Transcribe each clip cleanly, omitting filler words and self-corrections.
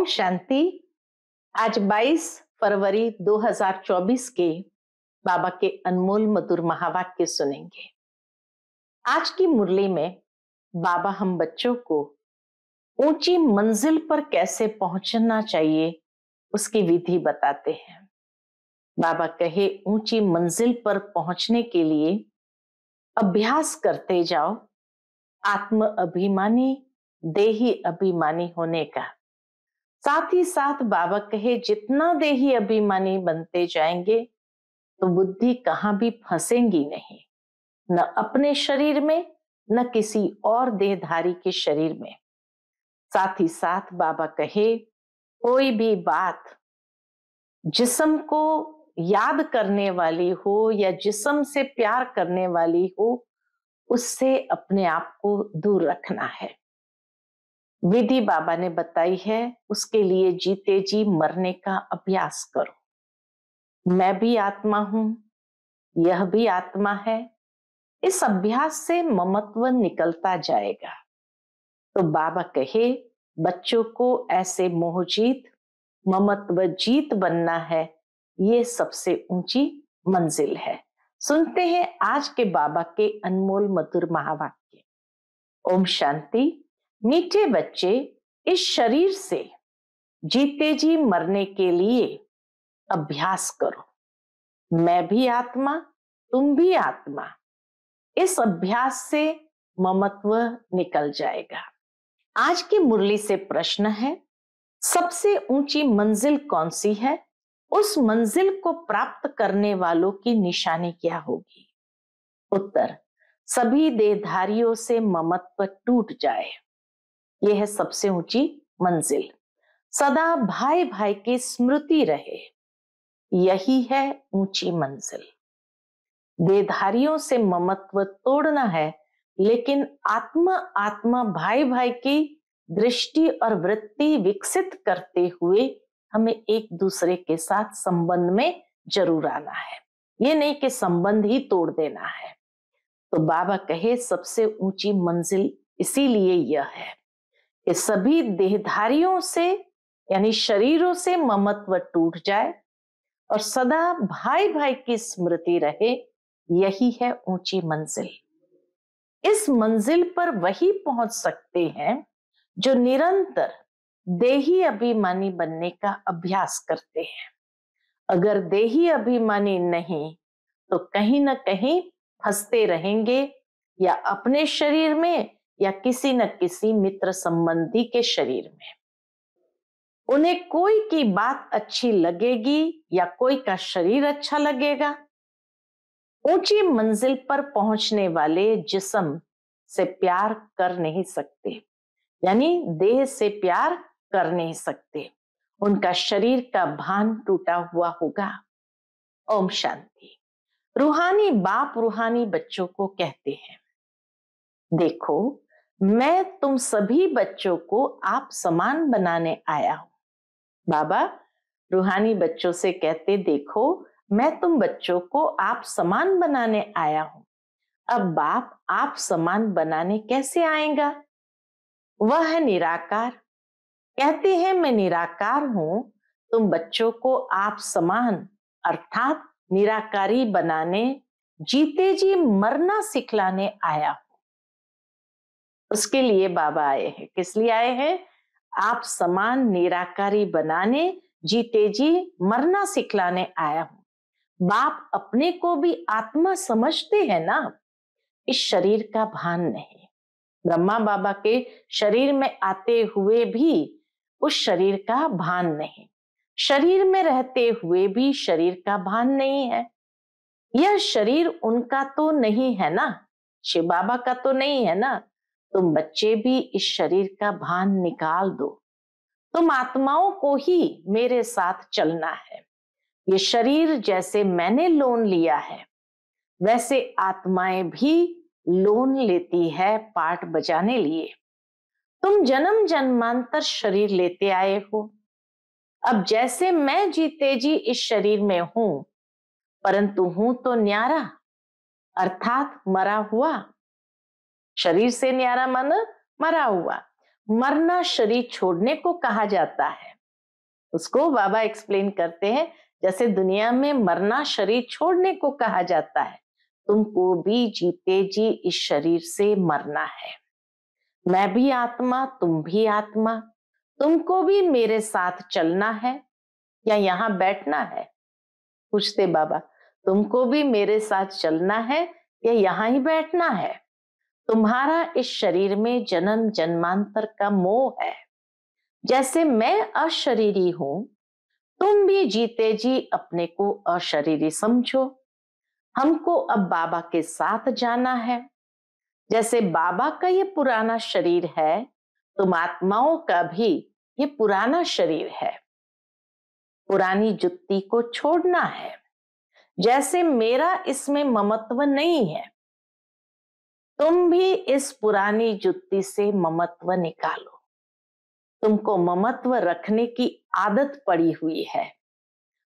शांति। आज 22 फरवरी 2024 के बाबा के अनमोल मधुर महावाक्य सुनेंगे। आज की मुरली में बाबा हम बच्चों को ऊंची मंजिल पर कैसे पहुंचना चाहिए उसकी विधि बताते हैं। बाबा कहे ऊंची मंजिल पर पहुंचने के लिए अभ्यास करते जाओ आत्म अभिमानी देही अभिमानी होने का। साथ ही साथ बाबा कहे जितना देही अभिमानी बनते जाएंगे तो बुद्धि कहां भी फंसेंगी नहीं, न अपने शरीर में न किसी और देहधारी के शरीर में। साथ ही साथ बाबा कहे कोई भी बात जिस्म को याद करने वाली हो या जिस्म से प्यार करने वाली हो, उससे अपने आप को दूर रखना है। विधि बाबा ने बताई है, उसके लिए जीते जी मरने का अभ्यास करो। मैं भी आत्मा हूं, यह भी आत्मा है। इस अभ्यास से ममत्व निकलता जाएगा। तो बाबा कहे बच्चों को ऐसे मोहजीत ममत्व जीत बनना है, ये सबसे ऊंची मंजिल है। सुनते हैं आज के बाबा के अनमोल मधुर महावाक्य। ओम शांति। मीठे बच्चे, इस शरीर से जीते जी मरने के लिए अभ्यास करो। मैं भी आत्मा, तुम भी आत्मा। इस अभ्यास से ममत्व निकल जाएगा। आज की मुरली से प्रश्न है, सबसे ऊंची मंजिल कौन सी है? उस मंजिल को प्राप्त करने वालों की निशानी क्या होगी? उत्तर, सभी देहधारियों से ममत्व टूट जाए। यह है सबसे ऊंची मंजिल। सदा भाई भाई की स्मृति रहे, यही है ऊंची मंजिल। देहधारियों से ममत्व तोड़ना है, लेकिन आत्मा आत्मा भाई भाई की दृष्टि और वृत्ति विकसित करते हुए हमें एक दूसरे के साथ संबंध में जरूर आना है। ये नहीं कि संबंध ही तोड़ देना है। तो बाबा कहे सबसे ऊंची मंजिल इसीलिए यह है कि सभी देहधारियों से यानी शरीरों से ममत्व टूट जाए और सदा भाई भाई की स्मृति रहे, यही है ऊंची मंजिल। इस मंजिल पर वही पहुंच सकते हैं जो निरंतर देही अभिमानी बनने का अभ्यास करते हैं। अगर देही अभिमानी नहीं तो कहीं ना कहीं फंसते रहेंगे, या अपने शरीर में या किसी न किसी मित्र संबंधी के शरीर में। उन्हें कोई की बात अच्छी लगेगी या कोई का शरीर अच्छा लगेगा। ऊंची मंजिल पर पहुंचने वाले जिस्म से प्यार कर नहीं सकते, यानी देह से प्यार कर नहीं सकते। उनका शरीर का भान टूटा हुआ होगा। ओम शांति। रूहानी बाप रूहानी बच्चों को कहते हैं, देखो मैं तुम सभी बच्चों को आप समान बनाने आया हूं। बाबा रूहानी बच्चों से कहते, देखो मैं तुम बच्चों को आप समान बनाने आया हूं। अब बाप आप समान बनाने कैसे आएगा? वह है निराकार। कहते हैं मैं निराकार हूं, तुम बच्चों को आप समान अर्थात निराकारी बनाने, जीते जी मरना सिखलाने आया हूं। उसके लिए बाबा आए हैं। किस लिए आए हैं? आप समान निराकारी बनाने, जीते जी मरना सिखलाने आया हूं। बाप अपने को भी आत्मा समझते हैं ना, इस शरीर का भान नहीं। ब्रह्मा बाबा के शरीर में आते हुए भी उस शरीर का भान नहीं, शरीर में रहते हुए भी शरीर का भान नहीं है। यह शरीर उनका तो नहीं है ना, शिव बाबा का तो नहीं है ना। तुम बच्चे भी इस शरीर का भान निकाल दो। तुम आत्माओं को ही मेरे साथ चलना है। ये शरीर जैसे मैंने लोन लिया है, वैसे आत्माएं भी लोन लेती है पाठ बजाने लिए। तुम जन्म जन्मांतर शरीर लेते आए हो। अब जैसे मैं जीते जी इस शरीर में हूं, परंतु हूं तो न्यारा अर्थात मरा हुआ। शरीर से न्यारा मन मरा हुआ। मरना शरीर छोड़ने को कहा जाता है। उसको बाबा एक्सप्लेन करते हैं, जैसे दुनिया में मरना शरीर छोड़ने को कहा जाता है, तुमको भी जीते जी इस शरीर से मरना है। मैं भी आत्मा, तुम भी आत्मा, तुमको भी मेरे साथ चलना है या यहाँ बैठना है? पूछते बाबा, तुमको भी मेरे साथ चलना है या यहाँ ही बैठना है? तुम्हारा इस शरीर में जन्म जन्मांतर का मोह है। जैसे मैं अशरीरी हूं, तुम भी जीते जी अपने को अशरीरी समझो। हमको अब बाबा के साथ जाना है। जैसे बाबा का ये पुराना शरीर है, तुम आत्माओं का भी ये पुराना शरीर है। पुरानी जुत्ती को छोड़ना है। जैसे मेरा इसमें ममत्व नहीं है, तुम भी इस पुरानी जुत्ती से ममत्व निकालो। तुमको ममत्व रखने की आदत पड़ी हुई है,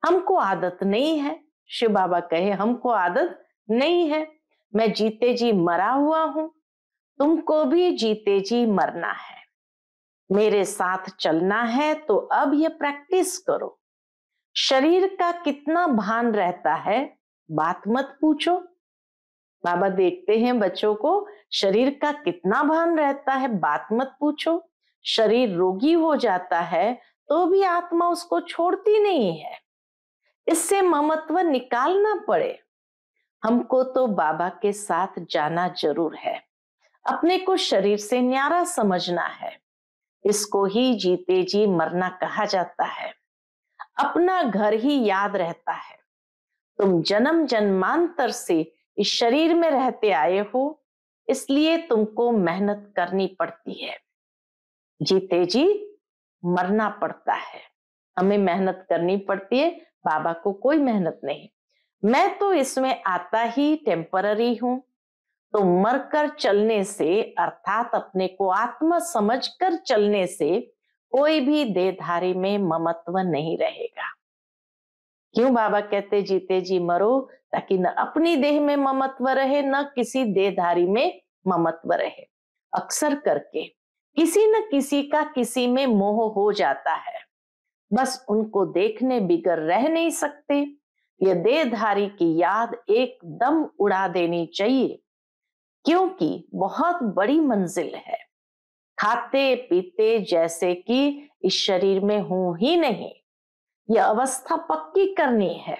हमको आदत नहीं है। शिव बाबा कहे, हमको आदत नहीं है, मैं जीते जी मरा हुआ हूं, तुमको भी जीते जी मरना है। मेरे साथ चलना है तो अब ये प्रैक्टिस करो। शरीर का कितना भान रहता है बात मत पूछो। बाबा देखते हैं बच्चों को, शरीर का कितना भान रहता है बात मत पूछो। शरीर रोगी हो जाता है तो भी आत्मा उसको छोड़ती नहीं है। इससे ममत्व निकालना पड़े। हमको तो बाबा के साथ जाना जरूर है। अपने को शरीर से न्यारा समझना है। इसको ही जीते जी मरना कहा जाता है। अपना घर ही याद रहता है। तुम जन्म जन्मांतर से इस शरीर में रहते आए हो, इसलिए तुमको मेहनत करनी पड़ती है। जीते जी मरना पड़ता है। हमें मेहनत करनी पड़ती है, बाबा को कोई मेहनत नहीं। मैं तो इसमें आता ही टेम्पररी हूं, तो मरकर चलने से अर्थात अपने को आत्मा समझकर चलने से कोई भी देहधारी में ममत्व नहीं रहेगा। क्यों बाबा कहते जीते जी मरो? ताकि न अपनी देह में ममत्व रहे, न किसी देहधारी में ममत्व रहे। अक्सर करके किसी न किसी का किसी में मोह हो जाता है, बस उनको देखने बिगर रह नहीं सकते। ये देहधारी की याद एकदम उड़ा देनी चाहिए, क्योंकि बहुत बड़ी मंजिल है। खाते पीते जैसे कि इस शरीर में हूं ही नहीं, यह अवस्था पक्की करनी है,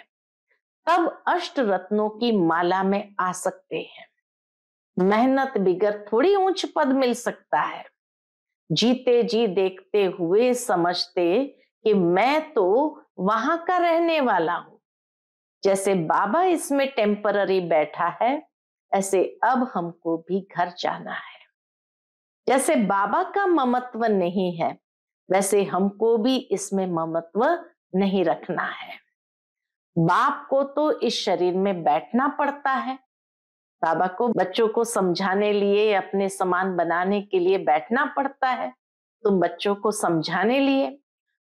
तब अष्ट रत्नों की माला में आ सकते हैं। मेहनत बिगर थोड़ी ऊंच पद मिल सकता है। जीते जी देखते हुए समझते कि मैं तो वहां का रहने वाला हूं। जैसे बाबा इसमें टेम्पररी बैठा है, ऐसे अब हमको भी घर जाना है। जैसे बाबा का ममत्व नहीं है, वैसे हमको भी इसमें ममत्व नहीं रखना है। बाप को तो इस शरीर में बैठना पड़ता है। बाबा को बच्चों को समझाने लिए, अपने समान बनाने के लिए बैठना पड़ता है। तुम बच्चों को समझाने लिए,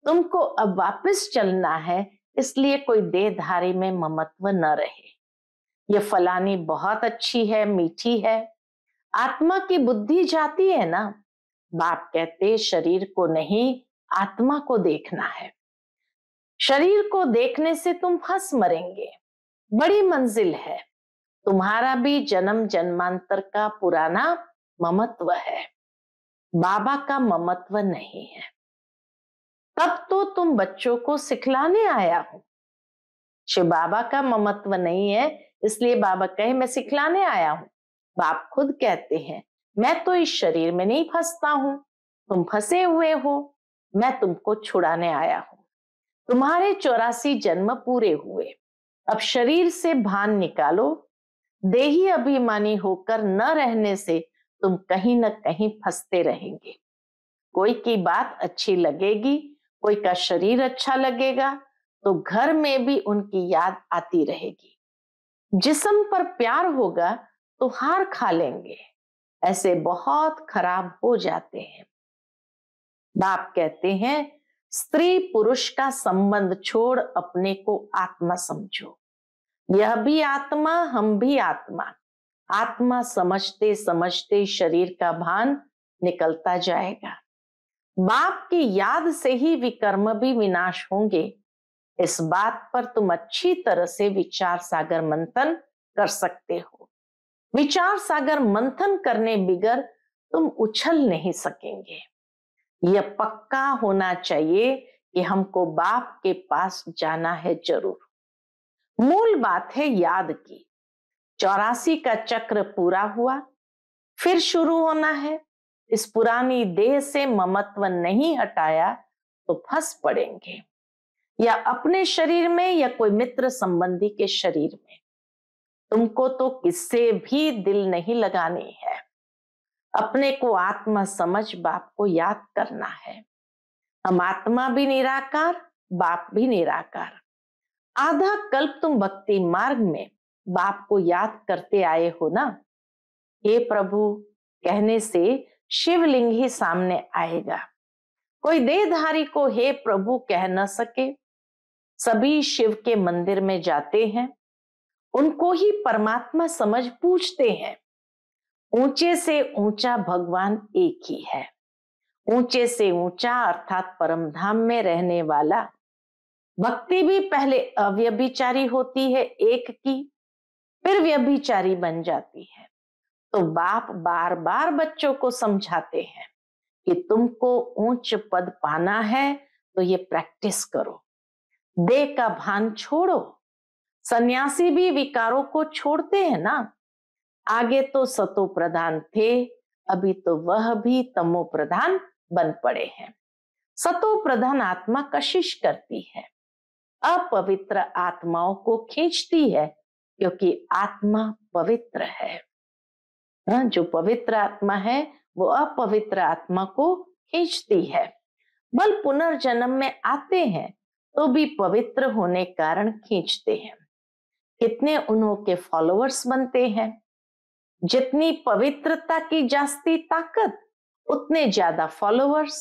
तुमको अब वापस चलना है, इसलिए कोई देहधारी में ममत्व न रहे। ये फलानी बहुत अच्छी है, मीठी है, आत्मा की बुद्धि जाती है ना। बाप कहते शरीर को नहीं, आत्मा को देखना है। शरीर को देखने से तुम फंस मरेंगे। बड़ी मंजिल है। तुम्हारा भी जन्म जन्मांतर का पुराना ममत्व है, बाबा का ममत्व नहीं है। तब तो तुम बच्चों को सिखलाने आया हूं। शिव बाबा का ममत्व नहीं है, इसलिए बाबा कहे मैं सिखलाने आया हूं। बाप खुद कहते हैं मैं तो इस शरीर में नहीं फंसता हूं, तुम फंसे हुए हो, मैं तुमको छुड़ाने आया हूं। तुम्हारे 84 जन्म पूरे हुए, अब शरीर से भान निकालो। देही अभिमानी होकर न रहने से तुम कहीं न कहीं फंसते रहेंगे। कोई की बात अच्छी लगेगी, कोई का शरीर अच्छा लगेगा, तो घर में भी उनकी याद आती रहेगी। जिस्म पर प्यार होगा तो हार खा लेंगे, ऐसे बहुत खराब हो जाते हैं। बाप कहते हैं स्त्री पुरुष का संबंध छोड़ अपने को आत्मा समझो। यह भी आत्मा, हम भी आत्मा। आत्मा समझते समझते शरीर का भान निकलता जाएगा। बाप की याद से ही विकर्म भी विनाश होंगे, इस बात पर तुम अच्छी तरह से विचार सागर मंथन कर सकते हो। विचार सागर मंथन करने बिगर तुम उछल नहीं सकेंगे। यह पक्का होना चाहिए कि हमको बाप के पास जाना है जरूर। मूल बात है याद की। 84 का चक्र पूरा हुआ, फिर शुरू होना है। इस पुरानी देह से ममत्व नहीं हटाया तो फंस पड़ेंगे, या अपने शरीर में या कोई मित्र संबंधी के शरीर में। तुमको तो किससे भी दिल नहीं लगानी है। अपने को आत्मा समझ बाप को याद करना है। हम आत्मा भी निराकार, बाप भी निराकार। आधा कल्प तुम भक्ति मार्ग में बाप को याद करते आए हो ना। हे प्रभु कहने से शिवलिंग ही सामने आएगा। कोई देहधारी को हे प्रभु कह न सके। सभी शिव के मंदिर में जाते हैं, उनको ही परमात्मा समझ पूछते हैं। ऊंचे से ऊंचा भगवान एक ही है। ऊंचे से ऊंचा अर्थात परम धाम में रहने वाला। भक्ति भी पहले अव्यभिचारी होती है एक की, फिर व्यभिचारी बन जाती है। तो बाप बार बार बच्चों को समझाते हैं कि तुमको ऊंच पद पाना है तो ये प्रैक्टिस करो। देह का भान छोड़ो। सन्यासी भी विकारों को छोड़ते हैं ना। आगे तो सतो प्रधान थे, अभी तो वह भी तमो प्रधान बन पड़े हैं। सतो प्रधान आत्मा कशिश करती है, अपवित्र आत्माओं को खींचती है, क्योंकि आत्मा पवित्र है। जो पवित्र आत्मा है वो अपवित्र आत्मा को खींचती है। बल पुनर्जन्म में आते हैं तो भी पवित्र होने कारण खींचते हैं। कितने उन्होंने फॉलोअर्स बनते हैं। जितनी पवित्रता की जास्ती ताकत, उतने ज्यादा फॉलोअर्स।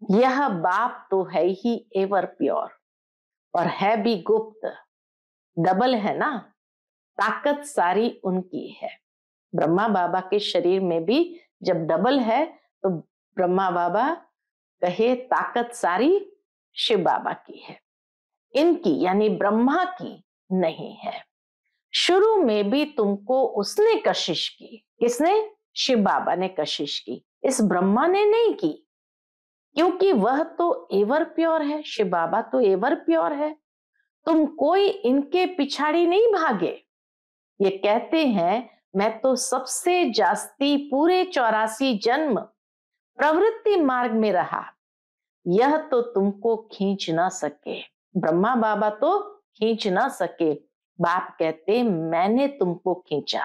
यह बाप तो है ही एवर प्योर और है भी गुप्त। डबल है ना, ताकत सारी उनकी है। ब्रह्मा बाबा के शरीर में भी जब डबल है तो ब्रह्मा बाबा कहे ताकत सारी शिव बाबा की है, इनकी यानी ब्रह्मा की नहीं है। शुरू में भी तुमको उसने कशिश की। किसने? शिव बाबा ने कशिश की, इस ब्रह्मा ने नहीं की, क्योंकि वह तो एवर प्योर है। शिव बाबा तो एवर प्योर है। तुम कोई इनके पिछाड़ी नहीं भागे। ये कहते हैं मैं तो सबसे जास्ती पूरे 84 जन्म प्रवृत्ति मार्ग में रहा, यह तो तुमको खींच ना सके। ब्रह्मा बाबा तो खींच ना सके। बाप कहते मैंने तुमको खींचा,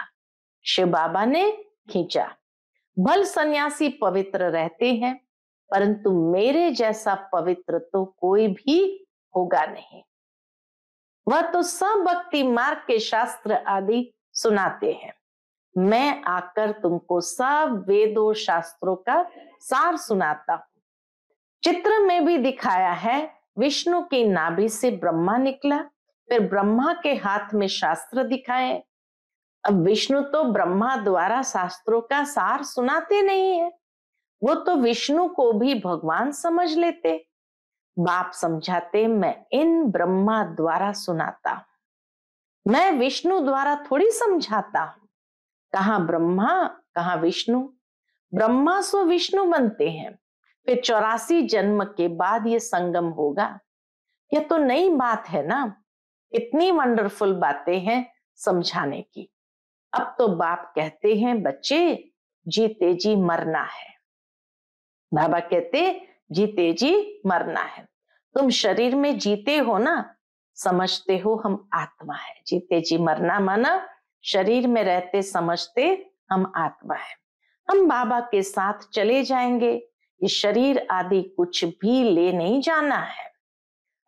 शिव बाबा ने खींचा। भल सन्यासी पवित्र रहते हैं, परंतु मेरे जैसा पवित्र तो कोई भी होगा नहीं। वह तो सब भक्ति मार्ग के शास्त्र आदि सुनाते हैं। मैं आकर तुमको सब वेदों शास्त्रों का सार सुनाता हूं। चित्र में भी दिखाया है, विष्णु की नाभि से ब्रह्मा निकला, फिर ब्रह्मा के हाथ में शास्त्र दिखाए। अब विष्णु तो ब्रह्मा द्वारा शास्त्रों का सार सुनाते नहीं है, वो तो विष्णु को भी भगवान समझ लेते। बाप समझाते मैं इन ब्रह्मा द्वारा सुनाता हूं, मैं विष्णु द्वारा थोड़ी समझाता हूं। कहां ब्रह्मा कहां विष्णु। ब्रह्मा सो विष्णु बनते हैं, फिर 84 जन्म के बाद ये संगम होगा। यह तो नई बात है ना। इतनी वंडरफुल बातें हैं समझाने की। अब तो बाप कहते हैं बच्चे जीते जी मरना है। बाबा कहते जीते जी मरना है। तुम शरीर में जीते हो ना, समझते हो हम आत्मा है। जीते जी मरना माना शरीर में रहते समझते हम आत्मा है। हम बाबा के साथ चले जाएंगे। ये शरीर आदि कुछ भी ले नहीं जाना है।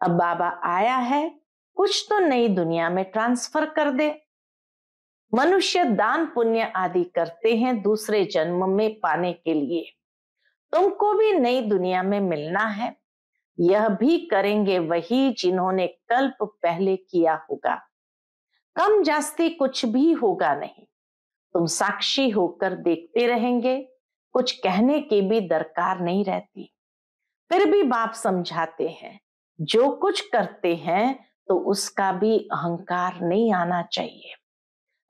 अब बाबा आया है, कुछ तो नई दुनिया में ट्रांसफर कर दे। मनुष्य दान पुण्य आदि करते हैं दूसरे जन्म में पाने के लिए। तुमको भी नई दुनिया में मिलना है। यह भी करेंगे वही जिन्होंने कल्प पहले किया होगा। कम जास्ती कुछ भी होगा नहीं। तुम साक्षी होकर देखते रहेंगे कुछ कहने की भी दरकार नहीं रहती। फिर भी बाप समझाते हैं, जो कुछ करते हैं तो उसका भी अहंकार नहीं आना चाहिए।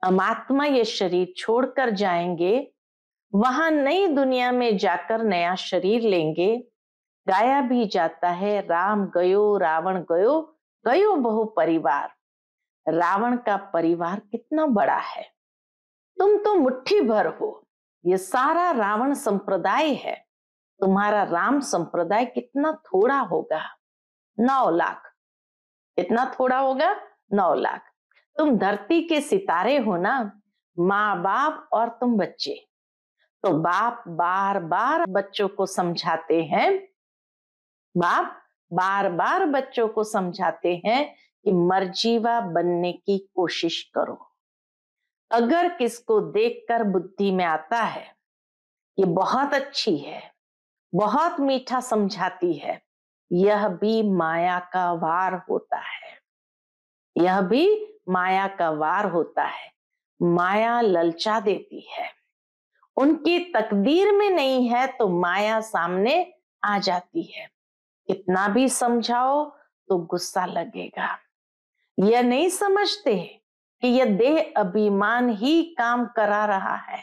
हम आत्मा ये शरीर छोड़कर जाएंगे, वहां नई दुनिया में जाकर नया शरीर लेंगे। गाया भी जाता है, राम गयो रावण गयो, गयो बहु परिवार। रावण का परिवार कितना बड़ा है, तुम तो मुट्ठी भर हो। ये सारा रावण संप्रदाय है, तुम्हारा राम संप्रदाय कितना थोड़ा होगा, 9 लाख। कितना थोड़ा होगा, 9 लाख। तुम धरती के सितारे हो ना, माँ बाप और तुम बच्चे। तो बाप बार बार बच्चों को समझाते हैं, बाप बार बार बच्चों को समझाते हैं कि मर्जीवा बनने की कोशिश करो। अगर किसको देखकर बुद्धि में आता है ये बहुत अच्छी है, बहुत मीठा समझाती है, यह भी माया का वार होता है, यह भी माया का वार होता है। माया ललचा देती है, उनकी तकदीर में नहीं है तो माया सामने आ जाती है। कितना भी समझाओ तो गुस्सा लगेगा। यह नहीं समझते कि यह देह अभिमान ही काम करा रहा है।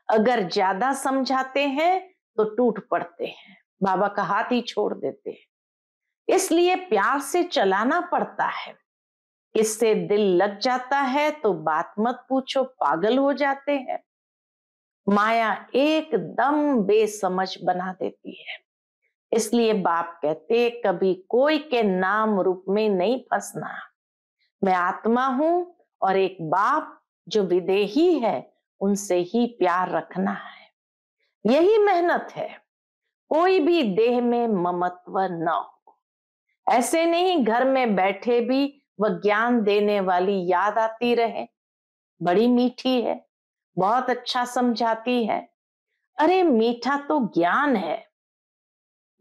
अगर ज्यादा समझाते हैं तो टूट पड़ते हैं, बाबा का हाथ ही छोड़ देते हैं। इसलिए प्यार से चलाना पड़ता है। इससे दिल लग जाता है तो बात मत पूछो, पागल हो जाते हैं। माया एकदम बेसमझ बना देती है। इसलिए बाप कहते कभी कोई के नाम रूप में नहीं फंसना। मैं आत्मा हूं और एक बाप जो विदेही है उनसे ही प्यार रखना है, यही मेहनत है। कोई भी देह में ममत्व न हो। ऐसे नहीं घर में बैठे भी वह ज्ञान देने वाली याद आती रहे, बड़ी मीठी है, बहुत अच्छा समझाती है। अरे मीठा तो ज्ञान है,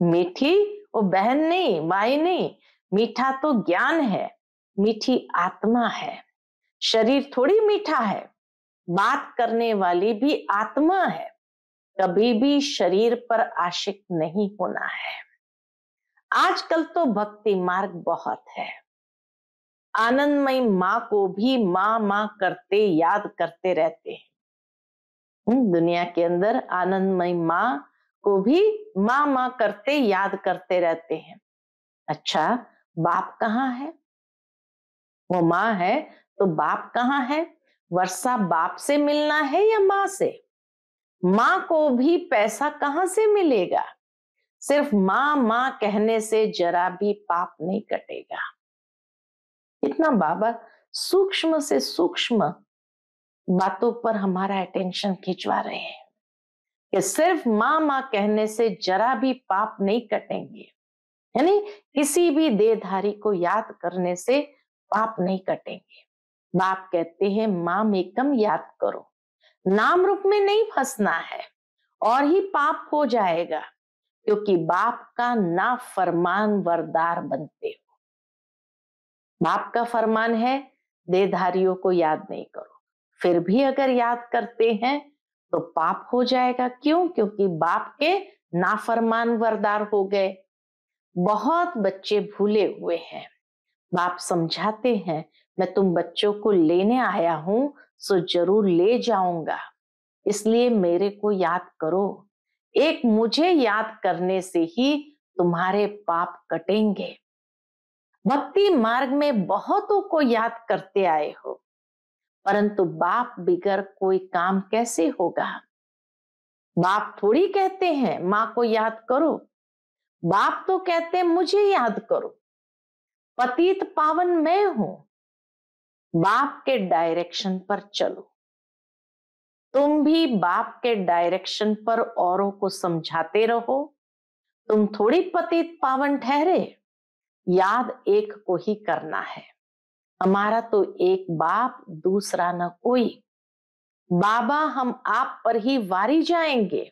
मीठी वो बहन नहीं, माई नहीं, मीठा तो ज्ञान है, मीठी आत्मा है। शरीर थोड़ी मीठा है, बात करने वाली भी आत्मा है। कभी भी शरीर पर आशिक नहीं होना है। आजकल तो भक्ति मार्ग बहुत है। आनंदमयी माँ को भी माँ माँ करते याद करते रहते हैं। दुनिया के अंदर आनंदमयी माँ को भी माँ माँ करते याद करते रहते हैं। अच्छा, बाप कहाँ है? वो माँ है तो बाप कहाँ है? वर्षा बाप से मिलना है या माँ से? माँ को भी पैसा कहाँ से मिलेगा? सिर्फ माँ माँ कहने से जरा भी पाप नहीं कटेगा। इतना बाबा सूक्ष्म से सूक्ष्म बातों पर हमारा अटेंशन खिंचवा रहे हैं कि सिर्फ माँ माँ कहने से जरा भी पाप नहीं कटेंगे। यानी किसी भी देहधारी को याद करने से पाप नहीं कटेंगे। बाप कहते हैं माम एकम याद करो, नाम रूप में नहीं फंसना है और ही पाप हो जाएगा, क्योंकि बाप का ना फरमान वरदार बनते हो। बाप का फरमान है देहधारियों को याद नहीं करो, फिर भी अगर याद करते हैं तो पाप हो जाएगा। क्यों? क्योंकि बाप के नाफरमान वरदार हो गए। बहुत बच्चे भूले हुए हैं। बाप समझाते हैं मैं तुम बच्चों को लेने आया हूं, सो जरूर ले जाऊंगा, इसलिए मेरे को याद करो। एक मुझे याद करने से ही तुम्हारे पाप कटेंगे। भक्ति मार्ग में बहुतों को याद करते आए हो, परंतु बाप बिगर कोई काम कैसे होगा? बाप थोड़ी कहते हैं माँ को याद करो, बाप तो कहते हैं मुझे याद करो। पतित पावन मैं हूं, बाप के डायरेक्शन पर चलो। तुम भी बाप के डायरेक्शन पर औरों को समझाते रहो। तुम थोड़ी पतित पावन ठहरे, याद एक को ही करना है। हमारा तो एक बाप, दूसरा न कोई। बाबा हम आप पर ही वारी जाएंगे।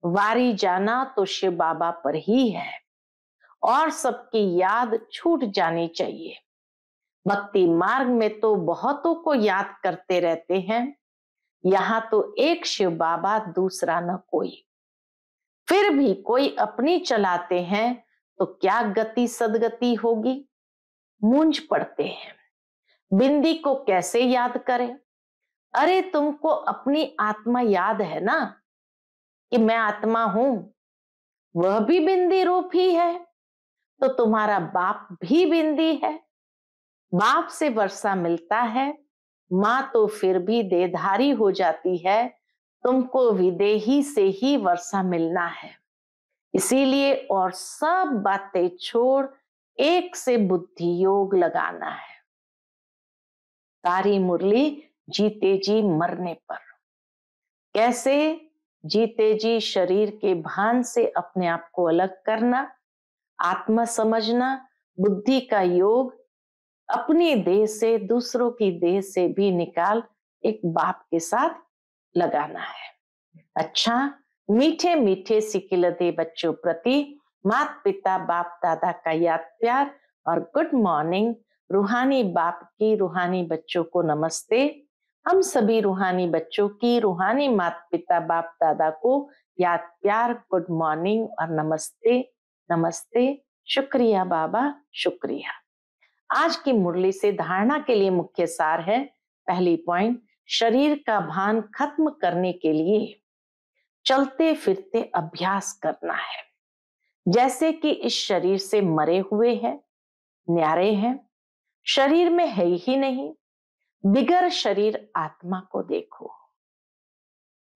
वारी जाना तो शिव बाबा पर ही है और सबकी याद छूट जानी चाहिए। भक्ति मार्ग में तो बहुतों को याद करते रहते हैं, यहाँ तो एक शिव बाबा दूसरा न कोई। फिर भी कोई अपनी चलाते हैं तो क्या गति सदगति होगी। मूंझ पड़ते हैं, बिंदी को कैसे याद करें। अरे तुमको अपनी आत्मा याद है ना, कि मैं आत्मा हूं, वह भी बिंदी रूप ही है, तो तुम्हारा बाप भी बिंदी है। बाप से वर्षा मिलता है, मां तो फिर भी देधारी हो जाती है, तुमको विदेही से ही वर्षा मिलना है। इसीलिए और सब बातें छोड़ एक से बुद्धि योग लगाना है। तारी मुरली जीते जी मरने पर। कैसे? जीते जी शरीर के भान से अपने आप को अलग करना, आत्मा समझना, बुद्धि का योग अपनी देह से दूसरों की देह से भी निकाल एक बाप के साथ लगाना है। अच्छा, मीठे मीठे सिकिलते बच्चों प्रति माता पिता बाप दादा का याद प्यार और गुड मॉर्निंग। रूहानी बाप की रूहानी बच्चों को नमस्ते। हम सभी रूहानी बच्चों की रूहानी माता पिता बाप दादा को याद प्यार, गुड मॉर्निंग और नमस्ते नमस्ते। शुक्रिया बाबा, शुक्रिया। आज की मुरली से धारणा के लिए मुख्य सार है। पहली पॉइंट, शरीर का भान खत्म करने के लिए चलते फिरते अभ्यास करना है। जैसे कि इस शरीर से मरे हुए हैं, न्यारे हैं, शरीर में है ही नहीं, बिगर शरीर आत्मा को देखो।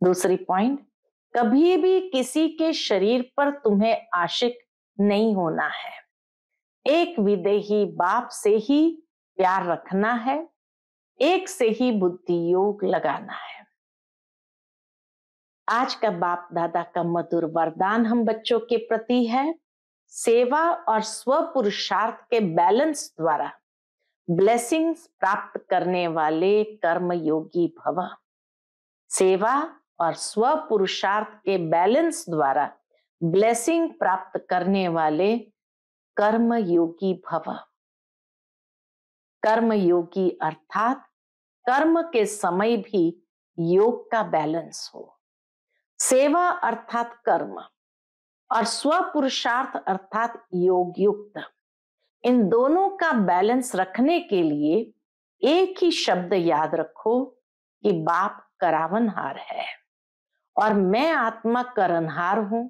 दूसरी पॉइंट, कभी भी किसी के शरीर पर तुम्हें आशिक नहीं होना है। एक विदेही बाप से ही प्यार रखना है, एक से ही बुद्धि योग लगाना है। आज का बाप दादा का मधुर वरदान हम बच्चों के प्रति है, सेवा और स्व पुरुषार्थ के बैलेंस द्वारा ब्लेसिंग्स प्राप्त करने वाले कर्म योगी भव। सेवा और स्व पुरुषार्थ के बैलेंस द्वारा ब्लेसिंग प्राप्त करने वाले कर्म योगी भव। कर्म योगी अर्थात कर्म के समय भी योग का बैलेंस हो। सेवा अर्थात कर्म और स्व पुरुषार्थ अर्थात योग युक्त, इन दोनों का बैलेंस रखने के लिए एक ही शब्द याद रखो कि बाप करावनहार है और मैं आत्मा करनहार हूं।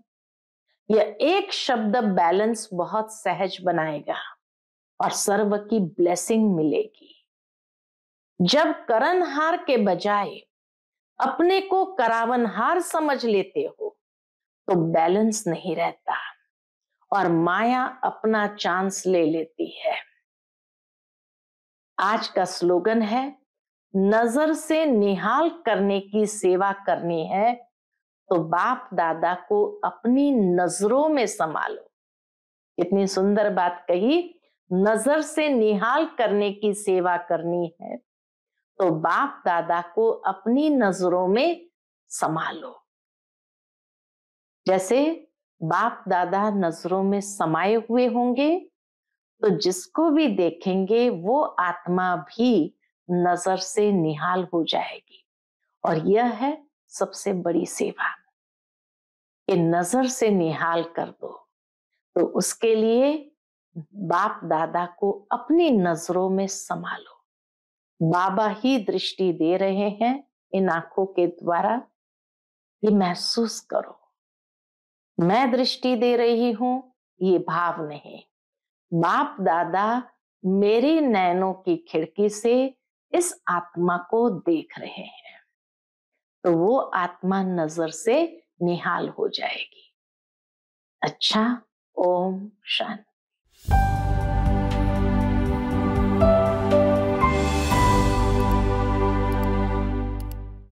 यह एक शब्द बैलेंस बहुत सहज बनाएगा और सर्व की ब्लेसिंग मिलेगी। जब करनहार के बजाय अपने को करावनहार समझ लेते हो तो बैलेंस नहीं रहता और माया अपना चांस ले लेती है। आज का स्लोगन है, नजर से निहाल करने की सेवा करनी है तो बाप दादा को अपनी नजरों में संभालो। कितनी सुंदर बात कही, नजर से निहाल करने की सेवा करनी है तो बाप दादा को अपनी नजरों में संभालो। जैसे बाप दादा नजरों में समाये हुए होंगे तो जिसको भी देखेंगे वो आत्मा भी नजर से निहाल हो जाएगी। और यह है सबसे बड़ी सेवा कि नजर से निहाल कर दो। तो उसके लिए बाप दादा को अपनी नजरों में संभालो। बाबा ही दृष्टि दे रहे हैं इन आंखों के द्वारा, ये महसूस करो। मैं दृष्टि दे रही हूं, ये भाव नहीं। बाप दादा मेरी नैनों की खिड़की से इस आत्मा को देख रहे हैं तो वो आत्मा नजर से निहाल हो जाएगी। अच्छा, ओम शांति।